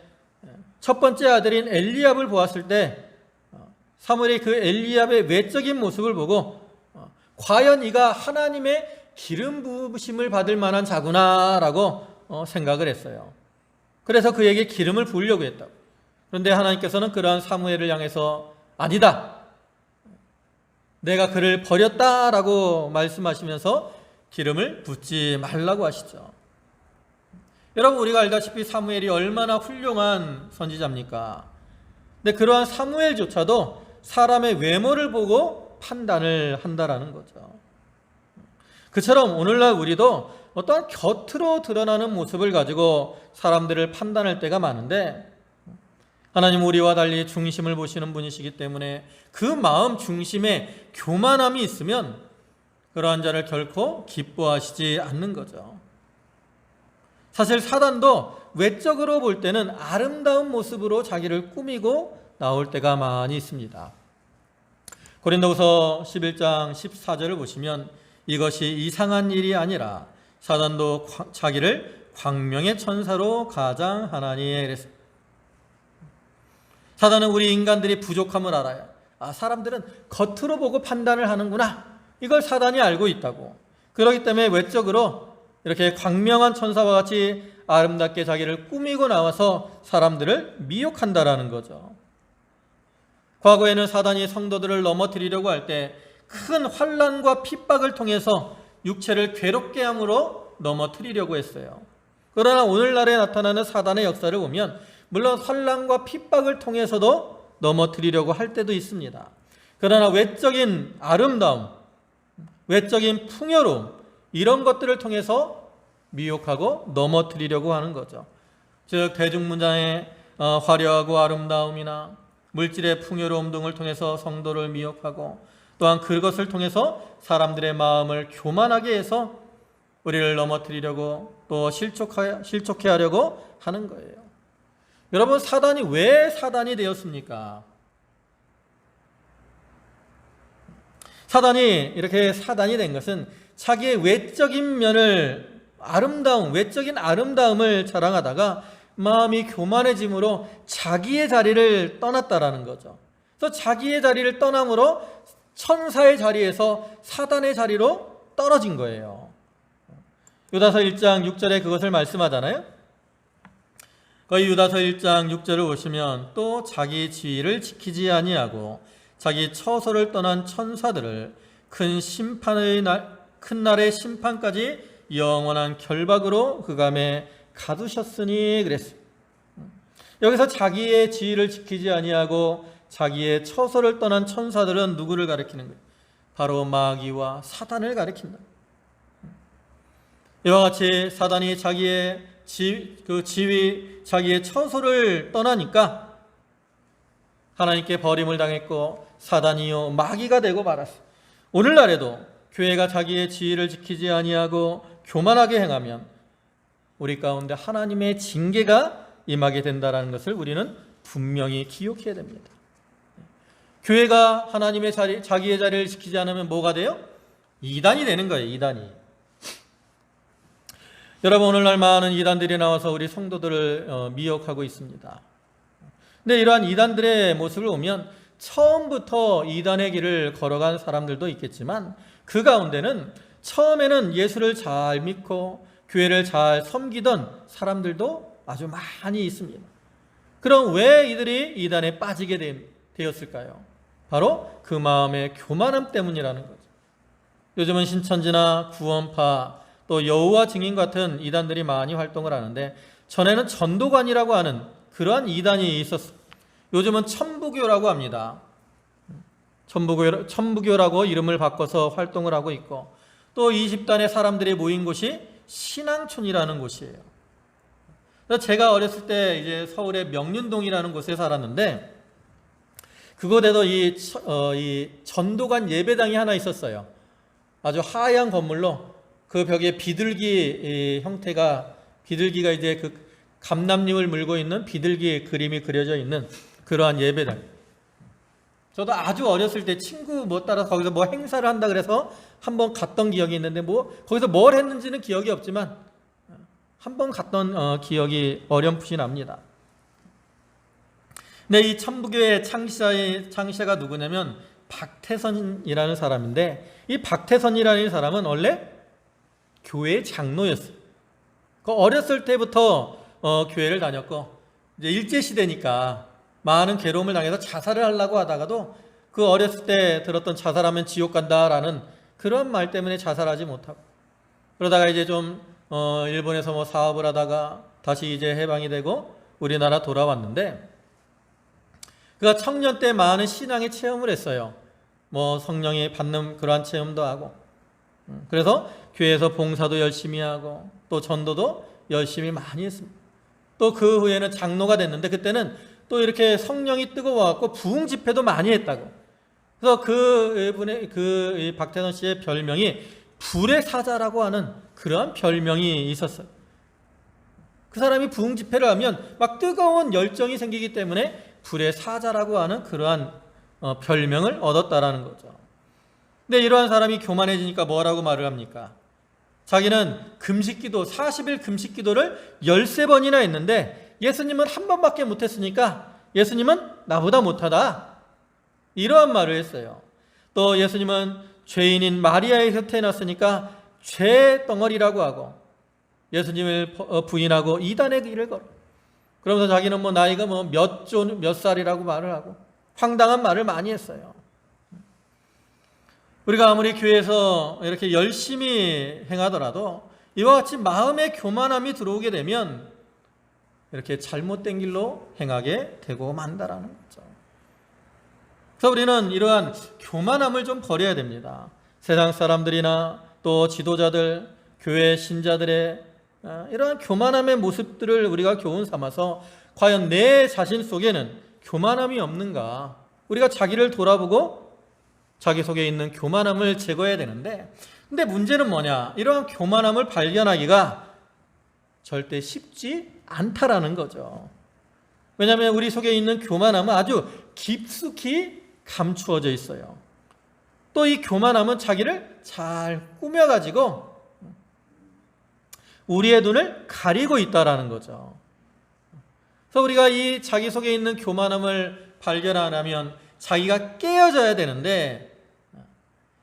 첫 번째 아들인 엘리압을 보았을 때 사무엘이 그 엘리압의 외적인 모습을 보고 과연 이가 하나님의 기름 부으심을 받을 만한 자구나라고 생각을 했어요. 그래서 그에게 기름을 부으려고 했다고. 그런데 하나님께서는 그러한 사무엘을 향해서 아니다, 내가 그를 버렸다라고 말씀하시면서 기름을 붓지 말라고 하시죠. 여러분, 우리가 알다시피 사무엘이 얼마나 훌륭한 선지자입니까? 근데 그러한 사무엘조차도 사람의 외모를 보고 판단을 한다라는 거죠. 그처럼 오늘날 우리도 어떠한 겉으로 드러나는 모습을 가지고 사람들을 판단할 때가 많은데 하나님 우리와 달리 중심을 보시는 분이시기 때문에 그 마음 중심에 교만함이 있으면 그러한 자를 결코 기뻐하시지 않는 거죠. 사실 사단도 외적으로 볼 때는 아름다운 모습으로 자기를 꾸미고 나올 때가 많이 있습니다. 고린도후서 11장 14절을 보시면 이것이 이상한 일이 아니라 사단도 자기를 광명의 천사로 가장하나니. 사단은 우리 인간들이 부족함을 알아요. 사람들은 겉으로 보고 판단을 하는구나, 이걸 사단이 알고 있다고. 그렇기 때문에 외적으로 이렇게 광명한 천사와 같이 아름답게 자기를 꾸미고 나와서 사람들을 미혹한다라는 거죠. 과거에는 사단이 성도들을 넘어뜨리려고 할 때 큰 환난과 핍박을 통해서 육체를 괴롭게 함으로 넘어뜨리려고 했어요. 그러나 오늘날에 나타나는 사단의 역사를 보면 물론 환난과 핍박을 통해서도 넘어뜨리려고 할 때도 있습니다. 그러나 외적인 아름다움, 외적인 풍요로움, 이런 것들을 통해서 미혹하고 넘어뜨리려고 하는 거죠. 즉 대중문장의 화려하고 아름다움이나 물질의 풍요로움 등을 통해서 성도를 미혹하고 또한 그것을 통해서 사람들의 마음을 교만하게 해서 우리를 넘어뜨리려고 또 실족해 하려고 하는 거예요. 여러분, 사단이 왜 사단이 되었습니까? 사단이 이렇게 사단이 된 것은 자기의 외적인 면을 외적인 아름다움을 자랑하다가 마음이 교만해짐으로 자기의 자리를 떠났다라는 거죠. 그래서 자기의 자리를 떠남으로 천사의 자리에서 사단의 자리로 떨어진 거예요. 유다서 1장 6절에 그것을 말씀하잖아요. 거기 유다서 1장 6절을 보시면 또 자기 지위를 지키지 아니하고 자기 처소를 떠난 천사들을 큰 날의 심판까지 영원한 결박으로 흑암에 가두셨으니 그랬어요. 여기서 자기의 지위를 지키지 아니하고 자기의 처소를 떠난 천사들은 누구를 가리키는 거예요? 바로 마귀와 사단을 가리킨다. 이와 같이 사단이 자기의 지위, 자기의 처소를 떠나니까 하나님께 버림을 당했고 사단이요 마귀가 되고 말았어요. 오늘날에도 교회가 자기의 지위를 지키지 아니하고 교만하게 행하면 우리 가운데 하나님의 징계가 임하게 된다는 것을 우리는 분명히 기억해야 됩니다. 교회가 하나님의 자기의 자리를 지키지 않으면 뭐가 돼요? 이단이 되는 거예요. 이단이. 여러분, 오늘날 많은 이단들이 나와서 우리 성도들을 미혹하고 있습니다. 근데 이러한 이단들의 모습을 보면 처음부터 이단의 길을 걸어간 사람들도 있겠지만 그 가운데는 처음에는 예수를 잘 믿고 교회를 잘 섬기던 사람들도 아주 많이 있습니다. 그럼 왜 이들이 이단에 빠지게 되었을까요? 바로 그 마음의 교만함 때문이라는 거죠. 요즘은 신천지나 구원파 또 여호와 증인 같은 이단들이 많이 활동을 하는데 전에는 전도관이라고 하는 그러한 이단이 있었어요. 요즘은 천부교라고 합니다. 천부교라고 이름을 바꿔서 활동을 하고 있고 또 이 집단의 사람들이 모인 곳이 신앙촌이라는 곳이에요. 그래서 제가 어렸을 때 이제 서울의 명륜동이라는 곳에 살았는데 그곳에도 이 전도관 예배당이 하나 있었어요. 아주 하얀 건물로 그 벽에 비둘기 형태가 비둘기가 이제 그 감람잎을 물고 있는 비둘기 그림이 그려져 있는 그러한 예배당. 저도 아주 어렸을 때 친구 따라서 거기서 행사를 한다 그래서 한번 갔던 기억이 있는데 거기서 뭘 했는지는 기억이 없지만 한번 갔던 기억이 어렴풋이 납니다. 근데 이 천부교의 창시자가 누구냐면 박태선이라는 사람인데 이 박태선이라는 사람은 원래 교회 장로였어요. 어렸을 때부터 교회를 다녔고 이제 일제시대니까 많은 괴로움을 당해서 자살을 하려고 하다가도 그 어렸을 때 들었던 자살하면 지옥 간다라는 그런 말 때문에 자살하지 못하고 그러다가 이제 좀 일본에서 사업을 하다가 다시 이제 해방이 되고 우리나라 돌아왔는데 그가 청년 때 많은 신앙의 체험을 했어요. 성령이 받는 그러한 체험도 하고 그래서 교회에서 봉사도 열심히 하고 또 전도도 열심히 많이 했습니다. 또 그 후에는 장로가 됐는데 그때는 또 이렇게 성령이 뜨거워갖고 부흥 집회도 많이 했다고. 그래서 그 박태선 씨의 별명이 불의 사자라고 하는 그러한 별명이 있었어요. 그 사람이 부흥 집회를 하면 막 뜨거운 열정이 생기기 때문에 불의 사자라고 하는 그러한 별명을 얻었다라는 거죠. 근데 이러한 사람이 교만해지니까 뭐라고 말을 합니까? 자기는 금식기도 40일 금식기도를 13번이나 했는데 예수님은 한 번밖에 못했으니까 예수님은 나보다 못하다 이러한 말을 했어요. 또 예수님은 죄인인 마리아에서 태어났으니까 죄 덩어리라고 하고 예수님을 부인하고 이단의 길을 걸어. 그러면서 자기는 나이가 몇 살이라고 말을 하고 황당한 말을 많이 했어요. 우리가 아무리 교회에서 이렇게 열심히 행하더라도 이와 같이 마음의 교만함이 들어오게 되면 이렇게 잘못된 길로 행하게 되고 만다라는 거죠. 그래서 우리는 이러한 교만함을 좀 버려야 됩니다. 세상 사람들이나 또 지도자들, 교회 신자들의 이러한 교만함의 모습들을 우리가 교훈 삼아서 과연 내 자신 속에는 교만함이 없는가, 우리가 자기를 돌아보고 자기 속에 있는 교만함을 제거해야 되는데, 근데 문제는 뭐냐, 이러한 교만함을 발견하기가 절대 쉽지 않다라는 거죠. 왜냐하면 우리 속에 있는 교만함은 아주 깊숙이 감추어져 있어요. 또 이 교만함은 자기를 잘 꾸며가지고 우리의 눈을 가리고 있다라는 거죠. 그래서 우리가 이 자기 속에 있는 교만함을 발견하려면 자기가 깨어져야 되는데,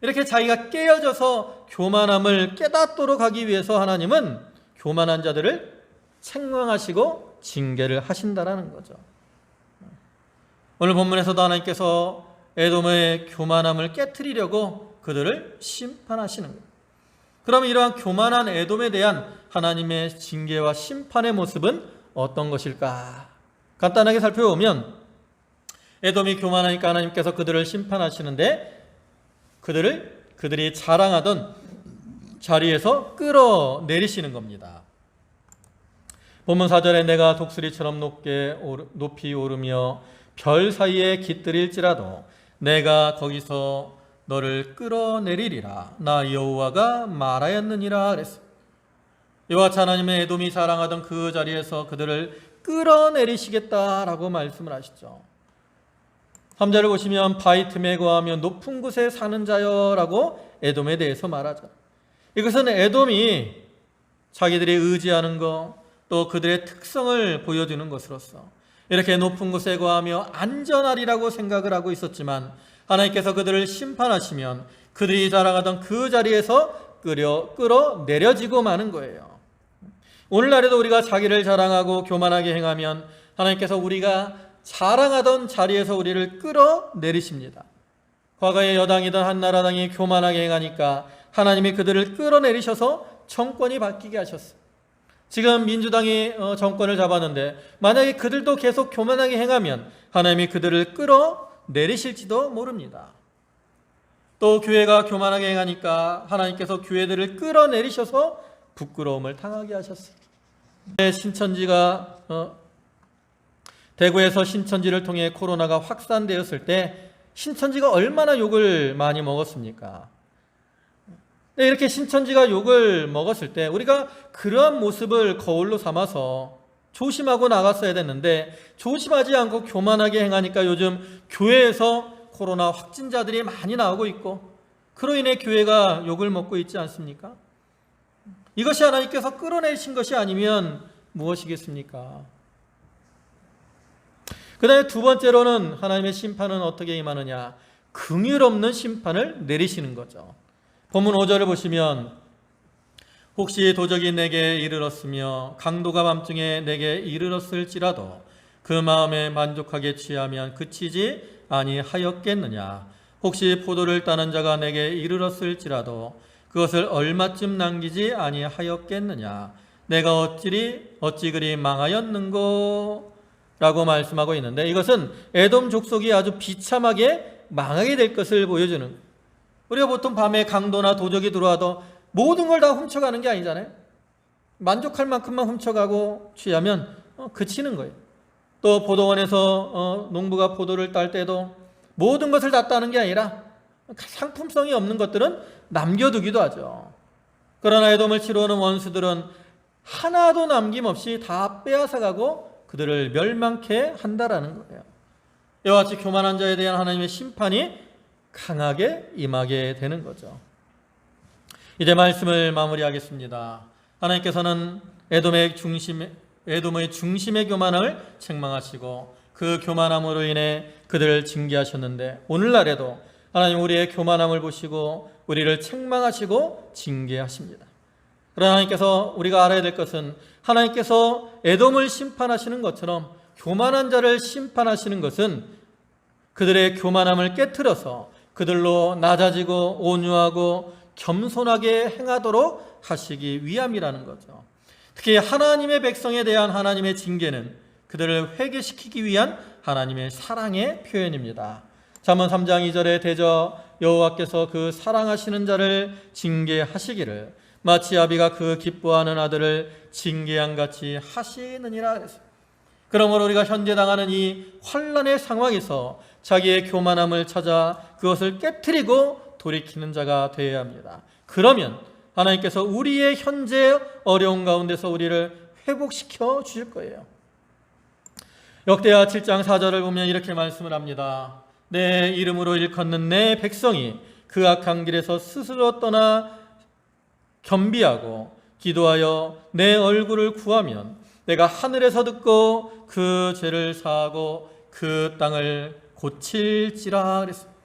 이렇게 자기가 깨어져서 교만함을 깨닫도록 하기 위해서 하나님은 교만한 자들을 책망하시고 징계를 하신다라는 거죠. 오늘 본문에서도 하나님께서 에돔의 교만함을 깨트리려고 그들을 심판하시는 거예요. 그럼 이러한 교만한 에돔에 대한 하나님의 징계와 심판의 모습은 어떤 것일까? 간단하게 살펴보면, 에돔이 교만하니까 하나님께서 그들을 심판하시는데, 그들이 자랑하던 자리에서 끌어내리시는 겁니다. 본문 4절에 내가 독수리처럼 높이 오르며 별 사이에 깃들일지라도 내가 거기서 너를 끌어내리리라 나 여호와가 말하였느니라 그랬어요. 이와 같이 하나님의 에돔이 자랑하던 그 자리에서 그들을 끌어내리시겠다라고 말씀을 하시죠. 3절을 보시면 바위 틈에 거하며 높은 곳에 사는 자여라고 에돔에 대해서 말하죠. 이것은 에돔이 자기들이 의지하는 것, 또 그들의 특성을 보여주는 것으로서 이렇게 높은 곳에 거하며 안전하리라고 생각을 하고 있었지만, 하나님께서 그들을 심판하시면 그들이 자랑하던 그 자리에서 끌어내려지고 마는 거예요. 오늘날에도 우리가 자기를 자랑하고 교만하게 행하면 하나님께서 우리가 자랑하던 자리에서 우리를 끌어내리십니다. 과거에 여당이던 한나라당이 교만하게 행하니까 하나님이 그들을 끌어내리셔서 정권이 바뀌게 하셨어요. 지금 민주당이 정권을 잡았는데 만약에 그들도 계속 교만하게 행하면 하나님이 그들을 끌어내리실지도 모릅니다. 또 교회가 교만하게 행하니까 하나님께서 교회들을 끌어내리셔서 부끄러움을 당하게 하셨어요. 대구에서 신천지를 통해 코로나가 확산되었을 때 신천지가 얼마나 욕을 많이 먹었습니까? 이렇게 신천지가 욕을 먹었을 때 우리가 그러한 모습을 거울로 삼아서 조심하고 나갔어야 됐는데, 조심하지 않고 교만하게 행하니까 요즘 교회에서 코로나 확진자들이 많이 나오고 있고, 그로 인해 교회가 욕을 먹고 있지 않습니까? 이것이 하나님께서 끌어내신 것이 아니면 무엇이겠습니까? 그 다음에 두 번째로는 하나님의 심판은 어떻게 임하느냐, 긍휼 없는 심판을 내리시는 거죠. 본문 5절을 보시면 혹시 도적이 내게 이르렀으며 강도가 밤중에 내게 이르렀을지라도 그 마음에 만족하게 취하면 그치지 아니하였겠느냐. 혹시 포도를 따는 자가 내게 이르렀을지라도 그것을 얼마쯤 남기지 아니하였겠느냐. 내가 어찌 그리 망하였는고 라고 말씀하고 있는데, 이것은 에돔 족속이 아주 비참하게 망하게 될 것을 보여주는 거예요. 우리가 보통 밤에 강도나 도적이 들어와도 모든 걸 다 훔쳐가는 게 아니잖아요. 만족할 만큼만 훔쳐가고 취하면 그치는 거예요. 또 포도원에서 농부가 포도를 딸 때도 모든 것을 다 따는 게 아니라 상품성이 없는 것들은 남겨두기도 하죠. 그러나 에돔을 치러오는 원수들은 하나도 남김없이 다 빼앗아가고 그들을 멸망케 한다라는 거예요. 이와 같이 교만한 자에 대한 하나님의 심판이 강하게 임하게 되는 거죠. 이제 말씀을 마무리하겠습니다. 하나님께서는 에돔의 중심의 교만을 책망하시고 그 교만함으로 인해 그들을 징계하셨는데, 오늘날에도 하나님 우리의 교만함을 보시고 우리를 책망하시고 징계하십니다. 그러나 하나님께서 우리가 알아야 될 것은, 하나님께서 에돔을 심판하시는 것처럼 교만한 자를 심판하시는 것은 그들의 교만함을 깨트려서 그들로 낮아지고 온유하고 겸손하게 행하도록 하시기 위함이라는 거죠. 특히 하나님의 백성에 대한 하나님의 징계는 그들을 회개시키기 위한 하나님의 사랑의 표현입니다. 잠언 3장 2절에 대저 여호와께서 그 사랑하시는 자를 징계하시기를 마치 아비가 그 기뻐하는 아들을 징계한 같이 하시느니라 그랬어요. 그러므로 우리가 현재 당하는 이 환난의 상황에서 자기의 교만함을 찾아 그것을 깨트리고 돌이키는 자가 되어야 합니다. 그러면 하나님께서 우리의 현재 어려운 가운데서 우리를 회복시켜 주실 거예요. 역대하 7장 4절을 보면 이렇게 말씀을 합니다. 내 이름으로 일컫는 내 백성이 그 악한 길에서 스스로 떠나 겸비하고 기도하여 내 얼굴을 구하면 내가 하늘에서 듣고 그 죄를 사하고 그 땅을 고칠지라 그랬습니다.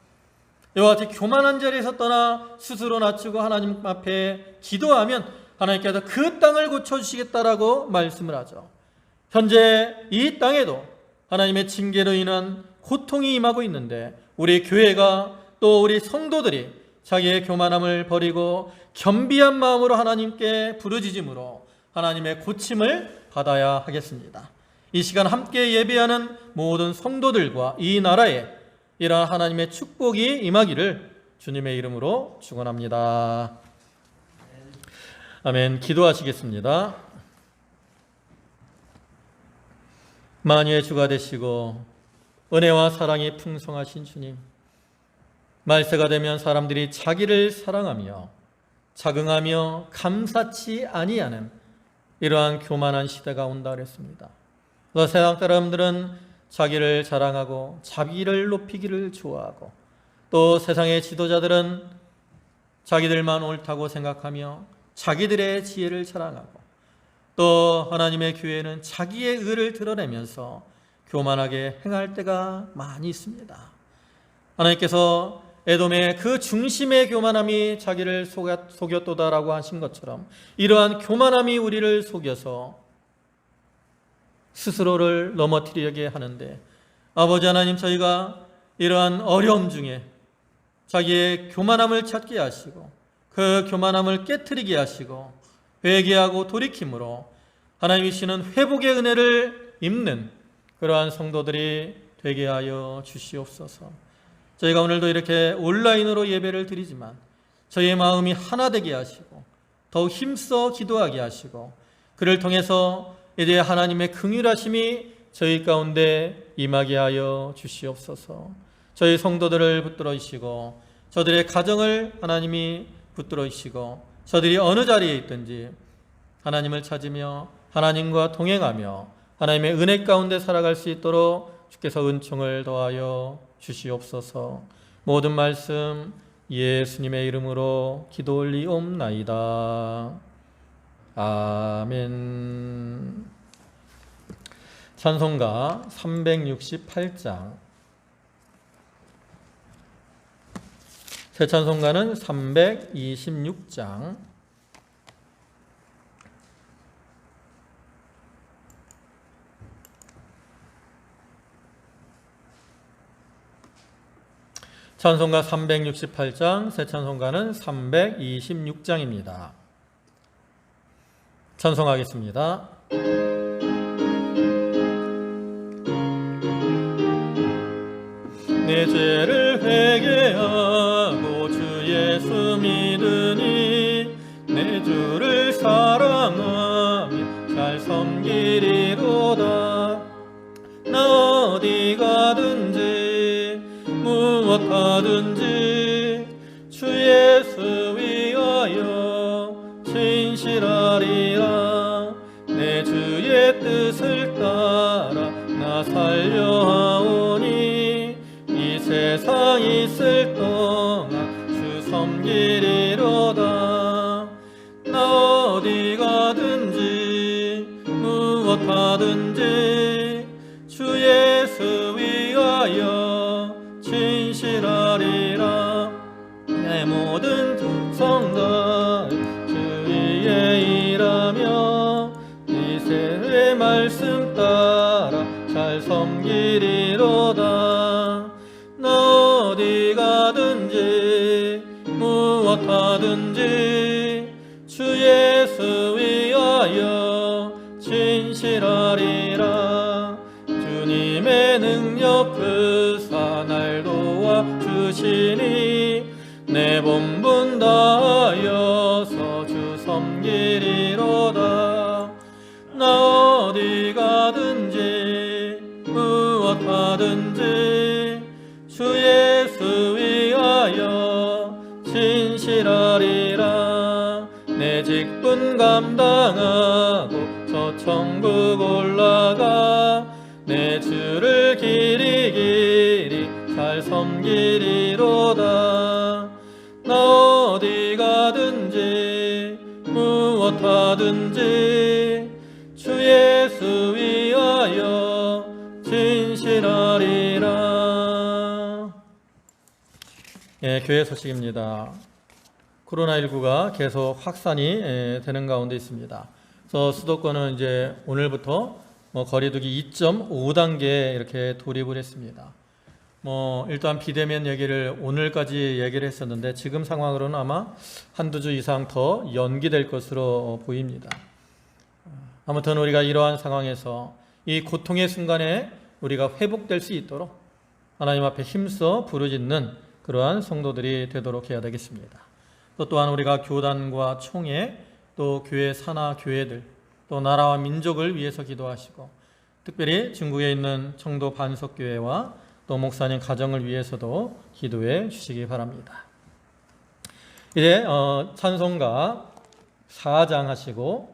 이와 같이 교만한 자리에서 떠나 스스로 낮추고 하나님 앞에 기도하면 하나님께서 그 땅을 고쳐주시겠다라고 말씀을 하죠. 현재 이 땅에도 하나님의 징계로 인한 고통이 임하고 있는데 우리 교회가 또 우리 성도들이 자기의 교만함을 버리고 겸비한 마음으로 하나님께 부르짖음으로 하나님의 고침을 받아야 하겠습니다. 이 시간 함께 예배하는 모든 성도들과 이 나라에 이러한 하나님의 축복이 임하기를 주님의 이름으로 축원합니다. 아멘. 기도하시겠습니다. 만유의 주가 되시고 은혜와 사랑이 풍성하신 주님, 말세가 되면 사람들이 자기를 사랑하며 자긍하며 감사치 아니하는 이러한 교만한 시대가 온다 그랬습니다. 그래서 세상 사람들은 자기를 자랑하고 자기를 높이기를 좋아하고 또 세상의 지도자들은 자기들만 옳다고 생각하며 자기들의 지혜를 자랑하고 또 하나님의 교회는 자기의 의를 드러내면서 교만하게 행할 때가 많이 있습니다. 하나님께서 에돔의 그 중심의 교만함이 자기를 속였도다라고 하신 것처럼 이러한 교만함이 우리를 속여서 스스로를 넘어뜨리게 하는데 아버지 하나님, 저희가 이러한 어려움 중에 자기의 교만함을 찾게 하시고 그 교만함을 깨트리게 하시고 회개하고 돌이킴으로 하나님이시는 회복의 은혜를 입는 그러한 성도들이 되게 하여 주시옵소서. 저희가 오늘도 이렇게 온라인으로 예배를 드리지만 저희의 마음이 하나 되게 하시고 더욱 힘써 기도하게 하시고 그를 통해서 이제 하나님의 긍휼하심이 저희 가운데 임하게 하여 주시옵소서. 저희 성도들을 붙들어 주시고 저들의 가정을 하나님이 붙들어 주시고 저들이 어느 자리에 있든지 하나님을 찾으며 하나님과 동행하며 하나님의 은혜 가운데 살아갈 수 있도록 주께서 은총을 더하여 주시옵소서. 모든 말씀 예수님의 이름으로 기도 올리옵나이다. 아멘. 찬송가 368장. 새 찬송가는 326장. 찬송가 368장, 새 찬송가는 326장입니다. 찬송하겠습니다. 내 죄를 회개하고 주 예수 믿으니 내 주를 사랑하며 잘 섬기리로다. 나 어디 가든지 무엇하든지 주 예수 위하여 진실하리라. 내 주의 뜻을 따라 나 살려하오니 이 세상 있을 동안 주 섬기리로다. 나 어디 가든지 무엇하든지 주 예수 위하여 진실하리라. 내 모든 성가 주 위에 일하며 이 세의 말씀 따라 잘 섬기리로다. 나 어디 가든지 무엇하든지 주 예수 위하여 진실하리라. 주님의 능력 그사 날 도와주시니 내 본분 다하여서 주 섬기리로다. 나 어디 가든지 무엇하든지 주 예수 위하여 진실하리라. 내 직분 감당하고 저 천국 올라가 내 주를 길이 잘 섬기리로다. 나 어디 가든지 무엇하든지 주 예수 위하여 진실하리라. 예, 교회 소식입니다. 코로나19가 계속 확산이 되는 가운데 있습니다. 그래서 수도권은 이제 오늘부터 거리두기 2.5단계 이렇게 돌입을 했습니다. 일단 비대면 얘기를 오늘까지 얘기를 했었는데 지금 상황으로는 아마 한두 주 이상 더 연기될 것으로 보입니다. 아무튼 우리가 이러한 상황에서 이 고통의 순간에 우리가 회복될 수 있도록 하나님 앞에 힘써 부르짖는 그러한 성도들이 되도록 해야 되겠습니다. 또한 우리가 교단과 총회, 또 교회 산하 교회들, 또 나라와 민족을 위해서 기도하시고 특별히 중국에 있는 청도 반석교회와 또 목사님 가정을 위해서도 기도해 주시기 바랍니다. 이제 찬송가 4장 하시고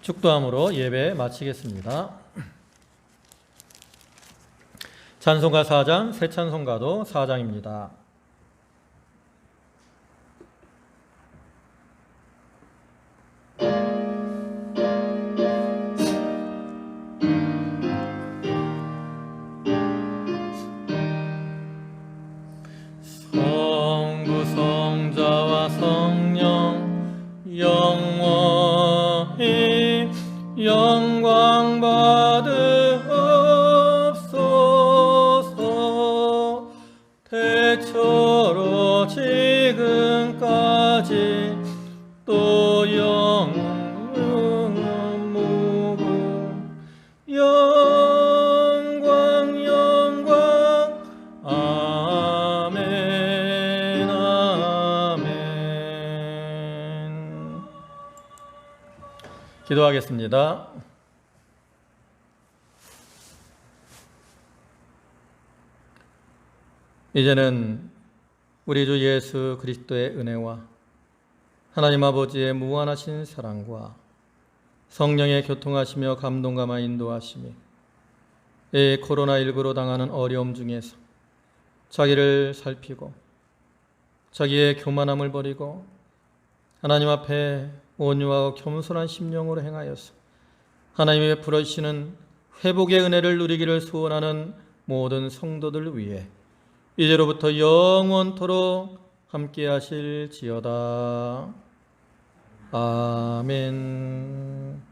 축도함으로 예배 마치겠습니다. 찬송가 4장, 새 찬송가도 4장입니다. 성부, 성자와 성령 영원히 영광 받으옵소서. 대초로 지금까지 또 영무궁 영광 영광 아멘 아멘. 기도하겠습니다. 이제는 우리 주 예수 그리스도의 은혜와 하나님 아버지의 무한하신 사랑과 성령의 교통하시며 감동감화 인도하심이 이 코로나19로 당하는 어려움 중에서 자기를 살피고 자기의 교만함을 버리고 하나님 앞에 온유하고 겸손한 심령으로 행하여서 하나님의 베푸시는 회복의 은혜를 누리기를 소원하는 모든 성도들을 위해 이제로부터 영원토록 함께 하실지어다. 아멘.